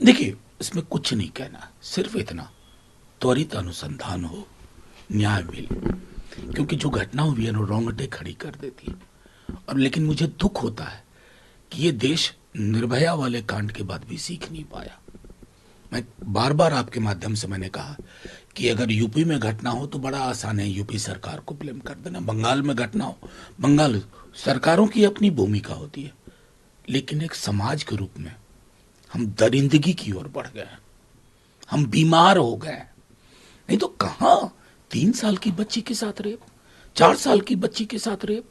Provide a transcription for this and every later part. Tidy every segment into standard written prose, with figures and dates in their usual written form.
देखिए, इसमें कुछ नहीं कहना, सिर्फ इतना त्वरित अनुसंधान हो, न्याय मिले। क्योंकि जो घटना हुई है ना, रोंगटे खड़ी कर देती है। और लेकिन मुझे दुख होता है कि ये देश निर्भया वाले कांड के बाद भी सीख नहीं पाया। मैं बार बार आपके माध्यम से मैंने कहा कि अगर यूपी में घटना हो तो बड़ा आसान है यूपी सरकार को ब्लेम कर देना, बंगाल में घटना हो, बंगाल सरकारों की अपनी भूमिका होती है। लेकिन एक समाज के रूप में हम दरिंदगी की ओर बढ़ गए हैं, हम बीमार हो गए हैं। नहीं तो कहां 3 साल की बच्ची के साथ रेप, 4 साल की बच्ची के साथ रेप,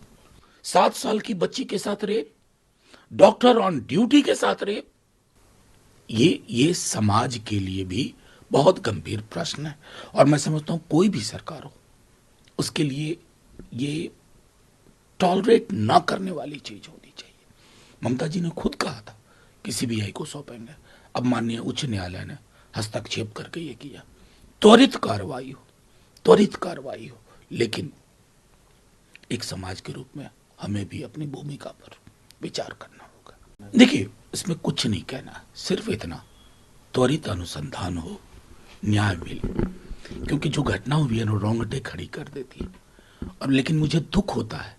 7 साल की बच्ची के साथ रेप, डॉक्टर ऑन ड्यूटी के साथ रेप। ये समाज के लिए भी बहुत गंभीर प्रश्न है। और मैं समझता हूं कोई भी सरकार हो उसके लिए ये टॉलरेट ना करने वाली चीज होनी चाहिए। ममता जी ने खुद कहा था कि सीबीआई को सौंपेंगे। अब माननीय उच्च न्यायालय ने हस्तक्षेप करके ये किया। त्वरित कार्रवाई हो, त्वरित कार्रवाई हो। लेकिन एक समाज के रूप में हमें भी अपनी भूमिका पर विचार करना होगा। देखिए, इसमें कुछ नहीं कहना, सिर्फ इतना त्वरित अनुसंधान हो, न्याय मिले। क्योंकि जो घटना हुई है ना, रोंगटे खड़ी कर देती है। और लेकिन मुझे दुख होता है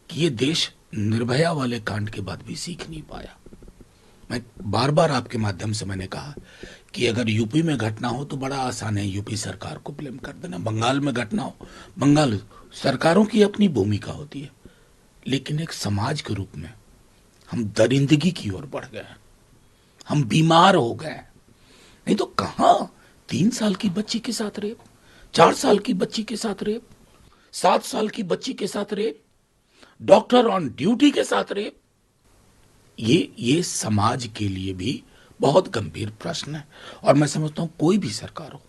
कि ये देश निर्भया वाले कांड के बाद भी सीख नहीं पाया। मैं बार बार आपके माध्यम से मैंने कहा कि अगर यूपी में घटना हो तो बड़ा आसान है यूपी सरकार को ब्लेम कर देना, बंगाल में घटना हो, बंगाल सरकारों की अपनी भूमिका होती है। लेकिन एक समाज के रूप में हम दरिंदगी की ओर बढ़ गए हैं, हम बीमार हो गए हैं। नहीं तो कहां 3 साल की बच्ची के साथ रेप, 4 साल की बच्ची के साथ रेप, 7 साल की बच्ची के साथ रेप, डॉक्टर ऑन ड्यूटी के साथ रेप। ये समाज के लिए भी बहुत गंभीर प्रश्न है। और मैं समझता हूं कोई भी सरकार हो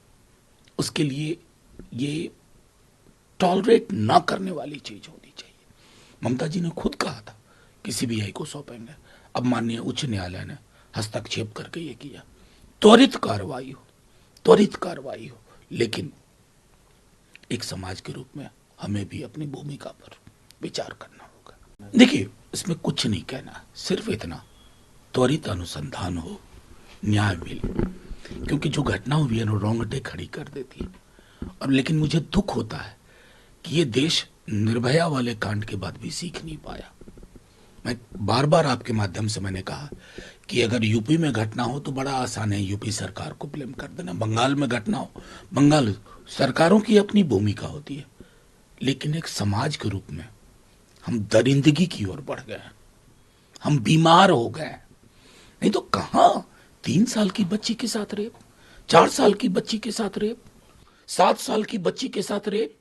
उसके लिए ये टॉलरेट ना करने वाली चीज होनी चाहिए। ममता जी ने खुद कहा था कि सीबीआई को सौंपेंगे। अब माननीय उच्च न्यायालय ने हस्तक्षेप करके ये किया। त्वरित कार्रवाई हो, त्वरित कार्रवाई हो। लेकिन एक समाज के रूप में हमें भी अपनी भूमिका पर विचार करना होगा। देखिए, इसमें कुछ नहीं कहना, सिर्फ इतना त्वरित अनुसंधान हो, न्याय मिले। क्योंकि जो घटना हुई है ना, रोंगटे खड़ी कर देती है। और लेकिन मुझे दुख होता है कि ये देश निर्भया वाले कांड के बाद भी सीख नहीं पाया। मैं बार बार आपके माध्यम से मैंने कहा कि अगर यूपी में घटना हो तो बड़ा आसान है यूपी सरकार को ब्लेम कर देना, बंगाल में घटना हो, बंगाल सरकारों की अपनी भूमिका होती है। लेकिन एक समाज के रूप में हम दरिंदगी की ओर बढ़ गए हैं, हम बीमार हो गए हैं। नहीं तो कहां 3 साल की बच्ची के साथ रेप, 4 साल की बच्ची के साथ रेप, 7 साल की बच्ची के साथ रेप,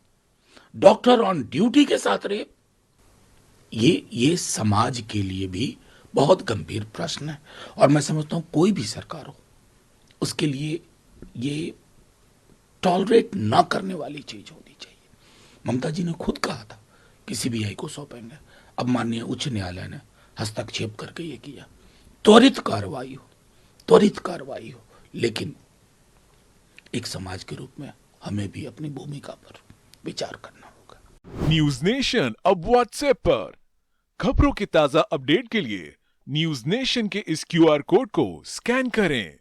डॉक्टर ऑन ड्यूटी के साथ रेप। ये समाज के लिए भी बहुत गंभीर प्रश्न है। और मैं समझता हूं कोई भी सरकार हो उसके लिए ये टॉलरेट ना करने वाली चीज होनी चाहिए। ममता जी ने खुद कहा था कि सीबीआई को सौंपेंगे। अब माननीय उच्च न्यायालय ने हस्तक्षेप करके ये किया। त्वरित कार्रवाई हो, त्वरित कार्रवाई हो। लेकिन एक समाज के रूप में हमें भी अपनी भूमिका पर विचार करना होगा। न्यूज नेशन अब व्हाट्सएप पर खबरों के ताजा अपडेट के लिए न्यूज नेशन के इस क्यूआर कोड को स्कैन करें।